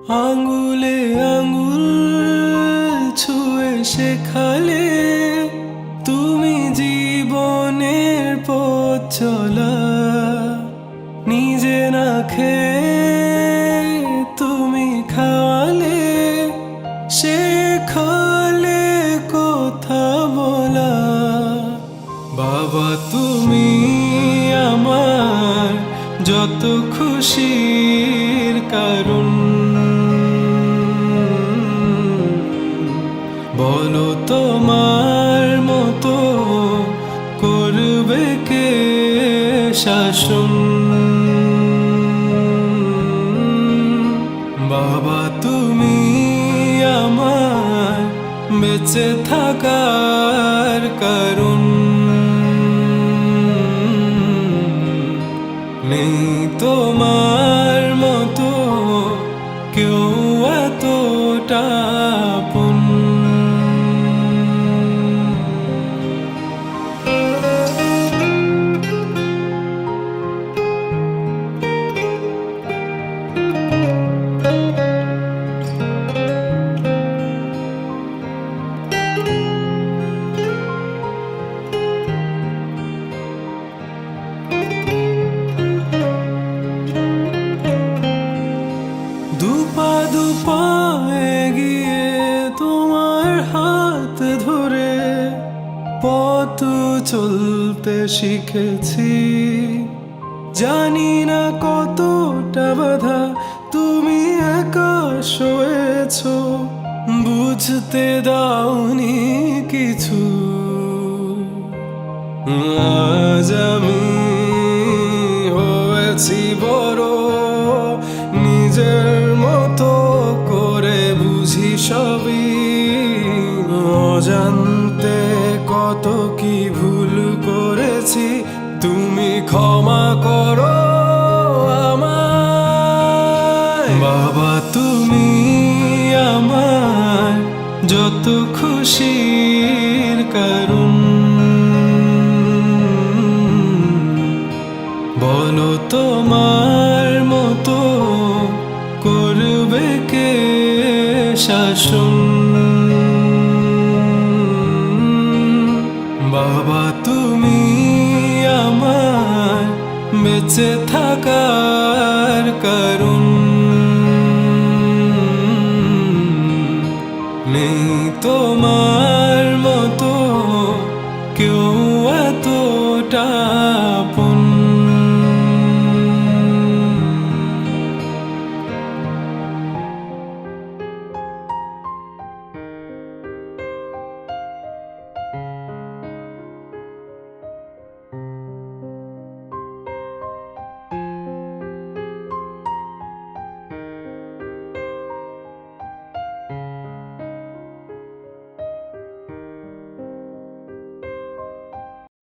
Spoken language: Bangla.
আঙ্গুলে আঙ্গুল ছুঁয়ে শেখালে তুমি জীবনের পথ চলা। নিজে না খেয়ে তুমি খাওয়ালে, শেখালে কথা বলা। বাবা তুমি আমার যত খুশির কারণ। বলো তোমার মতো করবে কে শাসন। বাবা তুমি আমার বেঁচে থাকার কারণ। নেই তোমার মতো কেউ এতটা আপন। দুপা দুপা এগিয়ে তোমার হাত ধরে পথ চলতে শিখেছি। জানি না কতটা বাধা তুমি একা সয়েছ, বুঝতে দাওনি কিছু। আজ আমি হয়েছি বড়, নিজের মতো করে বুঝি সবই। অজান্তে কত কি ভুল করেছি, তুমি ক্ষমা করো আমায়। বাবা তুমি আমার যত খুশির কারণ। বলো তোমার মতো করবে কে শাসন। বাবা তুমি আমার বেঁচে থাকার কারণ। নেই তোমার মতো কেউ এতটা